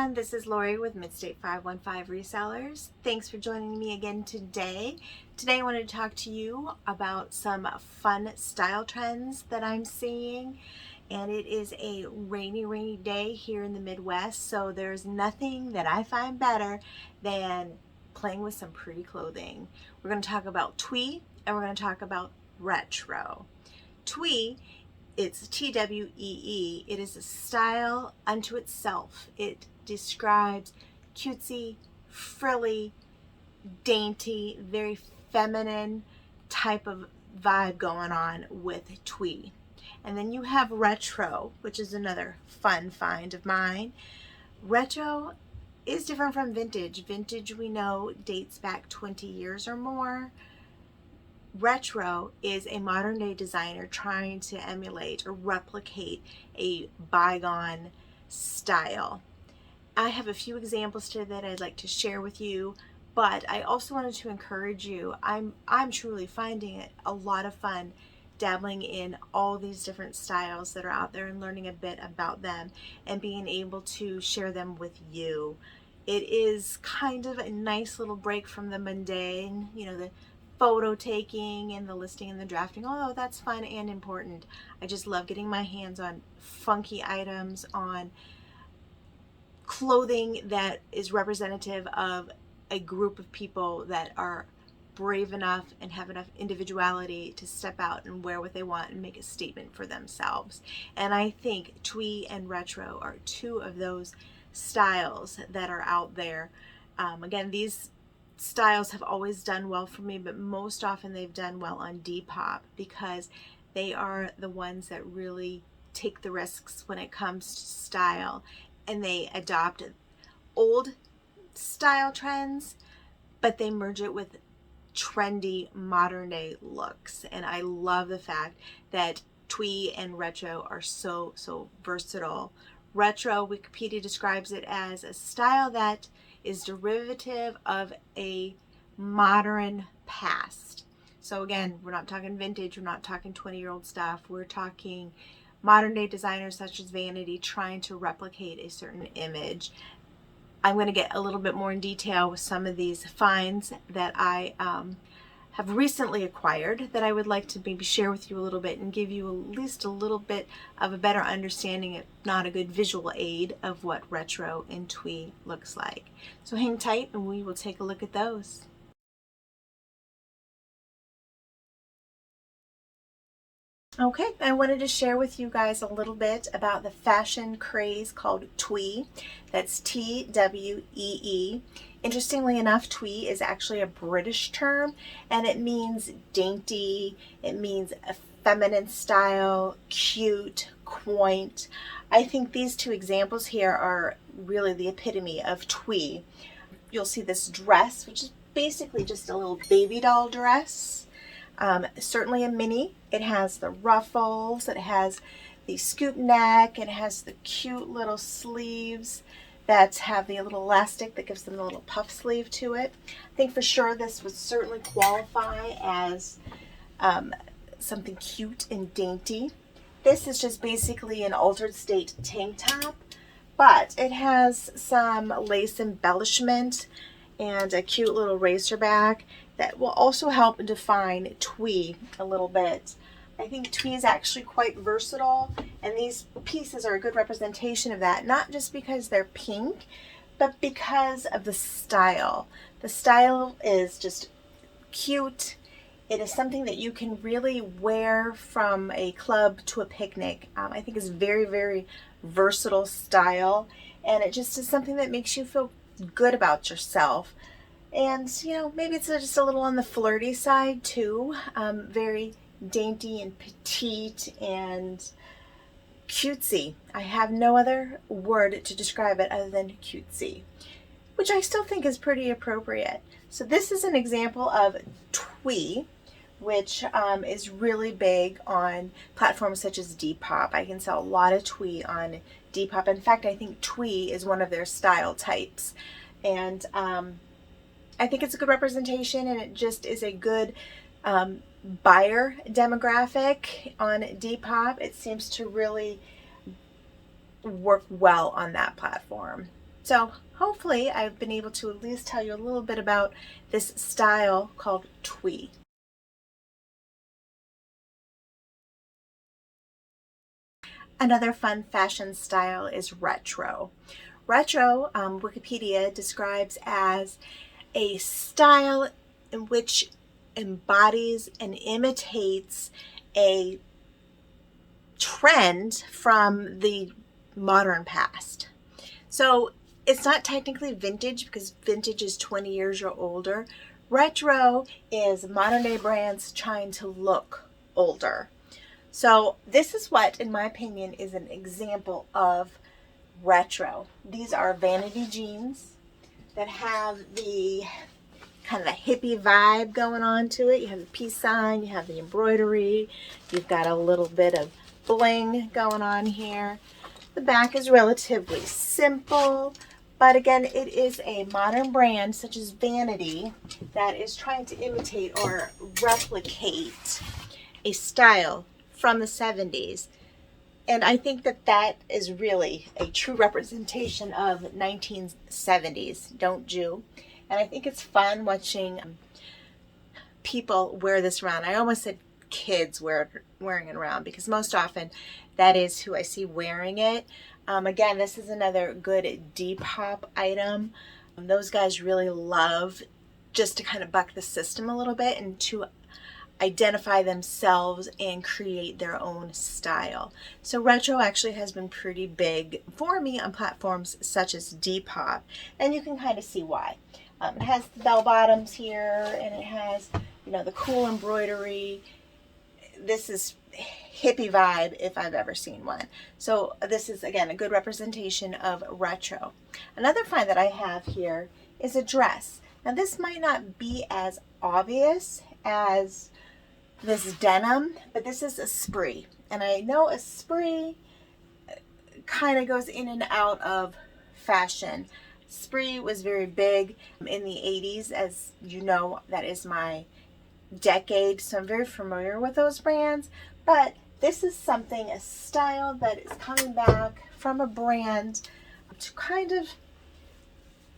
everyone, this is Lori with Midstate 515 Resellers. Thanks for joining me again today. Today I wanted to talk to you about some fun style trends that I'm seeing. And it is a rainy day here in the Midwest, so there's nothing that I find better than playing with some pretty clothing. We're going to talk about twee and we're going to talk about retro. Twee, it's T-W-E-E. It is a style unto itself. It describes cutesy, frilly, dainty, very feminine type of vibe going on with twee. And then you have retro, which is another fun find of mine. Retro is different from vintage. Vintage, we know, dates back 20 years or more. Retro is a modern day designer trying to emulate or replicate a bygone style. I have a few examples today that I'd like to share with you, but I also wanted to encourage you. I'm truly finding it a lot of fun dabbling in all these different styles that are out there and learning a bit about them and being able to share them with you. It is kind of a nice little break from the mundane, the photo taking and the listing and the drafting, although that's fun and important. I just love getting my hands on funky items, on clothing that is representative of a group of people that are brave enough and have enough individuality to step out and wear what they want and make a statement for themselves. And I think twee and retro are two of those styles that are out there. Again, these styles have always done well for me, but most often they've done well on Depop because they are the ones that really take the risks when it comes to style, and they adopt old style trends, but they merge it with trendy modern day looks. And I love the fact that twee and retro are so versatile. Retro, Wikipedia describes it as a style that is derivative of a modern past. So again, we're not talking vintage, we're not talking 20-year-old stuff, we're talking modern day designers such as Vanity trying to replicate a certain image. I'm going to get a little bit more in detail with some of these finds that I have recently acquired that I would like to maybe share with you a little bit and give you at least a little bit of a better understanding, if not a good visual aid, of what retro and twee looks like. So hang tight and we will take a look at those. Okay, I wanted to share with you guys a little bit about the fashion craze called twee. That's T-W-E-E. Interestingly enough, twee is actually a British term, and it means dainty, it means a feminine style, cute, quaint. I think these two examples here are really the epitome of twee. You'll see this dress, which is basically just a little baby doll dress. Certainly a mini. It has the ruffles, it has the scoop neck, it has the cute little sleeves that have the little elastic that gives them a little puff sleeve to it. I think for sure this would certainly qualify as something cute and dainty. This is just basically an altered state tank top, but it has some lace embellishment and a cute little racer back that will also help define twee a little bit. I think twee is actually quite versatile, and these pieces are a good representation of that, not just because they're pink, but because of the style. The style is just cute. It is something that you can really wear from a club to a picnic. I think it's very versatile style, and it just is something that makes you feel good about yourself. And maybe it's just a little on the flirty side too. Very dainty and petite and cutesy. I have no other word to describe it other than cutesy, which I still think is pretty appropriate. So this is an example of twee, which is really big on platforms such as Depop. I can sell a lot of twee on Depop. In fact, I think twee is one of their style types. And I think it's a good representation, and it just is a good buyer demographic on Depop. It seems to really work well on that platform. So hopefully I've been able to at least tell you a little bit about this style called twee. Another fun fashion style is retro. Retro, Wikipedia describes as a style in which embodies and imitates a trend from the modern past. So it's not technically vintage because vintage is 20 years or older. Retro is modern day brands trying to look older. So this is what, in my opinion, is an example of retro. These are vanity jeans that have the kind of a hippie vibe going on to it. You have the peace sign, you have the embroidery, you've got a little bit of bling going on here. The back is relatively simple, but again, it is a modern brand such as Vanity that is trying to imitate or replicate a style from the 70s. And I think that that is really a true representation of 1970s, don't you? And I think it's fun watching people wear this around. I almost said kids wearing it around because most often that is who I see wearing it. Again, this is another good depop item. Those guys really love just to kind of buck the system a little bit and to identify themselves and create their own style. So retro actually has been pretty big for me on platforms such as Depop, and you can kind of see why. It has the bell bottoms here, and it has, you know, the cool embroidery. This is hippie vibe if I've ever seen one. So this is, again, a good representation of retro. Another find that I have here is a dress. Now this might not be as obvious as this denim, but this is a spree. And I know a spree kind of goes in and out of fashion. Spree was very big in the 80s, as you know, that is my decade, so I'm very familiar with those brands. But this is something, a style that is coming back from a brand to kind of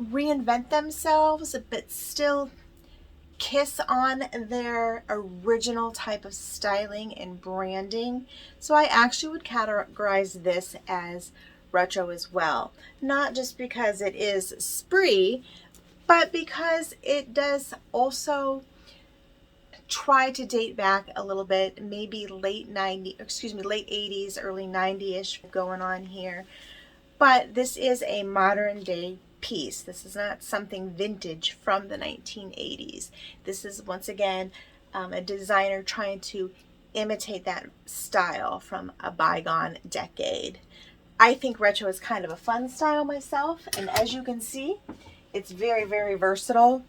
reinvent themselves, but still kiss on their original type of styling and branding. So I actually would categorize this as retro as well. Not just because it is spree, but because it does also try to date back a little bit, maybe late 80s, early 90-ish going on here. But this is a modern day piece. This is not something vintage from the 1980s. This is, once again, a designer trying to imitate that style from a bygone decade. I think retro is kind of a fun style myself, and as you can see, it's very, very versatile.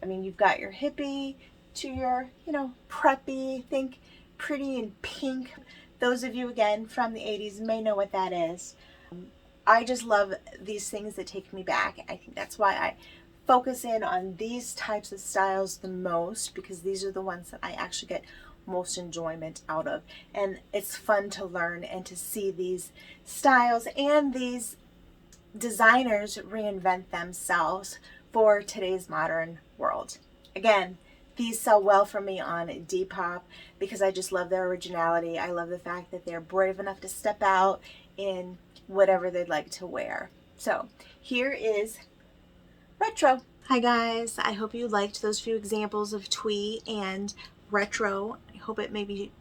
I mean, you've got your hippie to your, you know, preppy, think pretty and pink. Those of you, again, from the 80s may know what that is. I just love these things that take me back. I think that's why I focus in on these types of styles the most, because these are the ones that I actually get most enjoyment out of. And it's fun to learn and to see these styles and these designers reinvent themselves for today's modern world. Again, these sell well for me on Depop because I just love their originality. I love the fact that they're brave enough to step out in whatever they'd like to wear. So here is retro. Hi guys, I hope you liked those few examples of twee and retro. I hope it maybe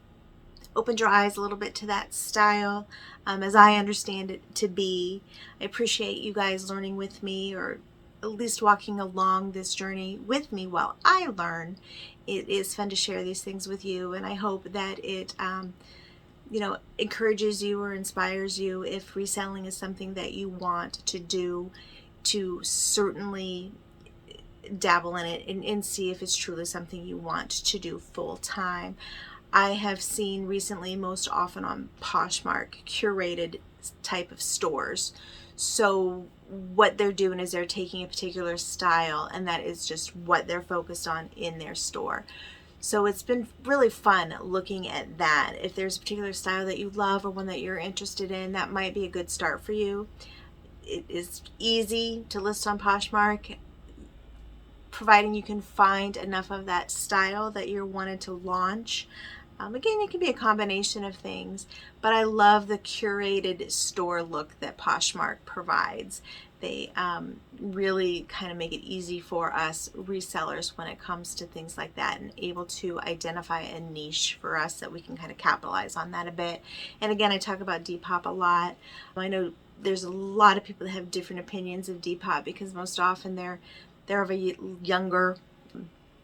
opened your eyes a little bit to that style as I understand it to be. I appreciate you guys learning with me, or at least walking along this journey with me while I learn. It is fun to share these things with you, and I hope that it encourages you or inspires you if reselling is something that you want to do, to certainly dabble in it and see if it's truly something you want to do full time. I have seen recently, most often on Poshmark, curated type of stores. So what they're doing is they're taking a particular style, and that is just what they're focused on in their store. So it's been really fun looking at that. If there's a particular style that you love or one that you're interested in, that might be a good start for you. it is easy to list on Poshmark, providing you can find enough of that style that you're wanting to launch. Again, it can be a combination of things, but I love the curated store look that Poshmark provides. They really kind of make it easy for us resellers when it comes to things like that, and able to identify a niche for us that we can kind of capitalize on that a bit. And again, I talk about depop a lot. I know there's a lot of people that have different opinions of depop, because most often they're of a younger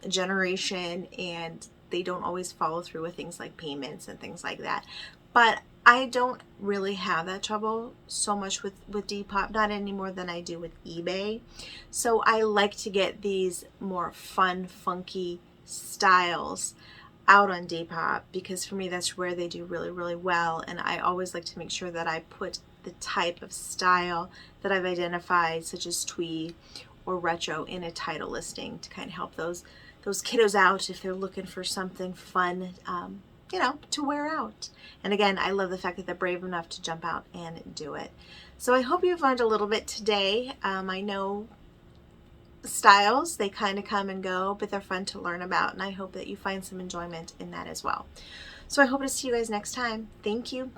generation, and they don't always follow through with things like payments and things like that. But I don't really have that trouble so much with Depop, not any more than I do with eBay. So I like to get these more fun, funky styles out on Depop, because for me that's where they do really, really well. And I always like to make sure that I put the type of style that I've identified, such as twee or retro, in a title listing to kind of help those kiddos out if they're looking for something fun, to wear out. And again, I love the fact that they're brave enough to jump out and do it. So I hope you've learned a little bit today. I know styles, they kind of come and go, but they're fun to learn about, and I hope that you find some enjoyment in that as well. So I hope to see you guys next time. Thank you.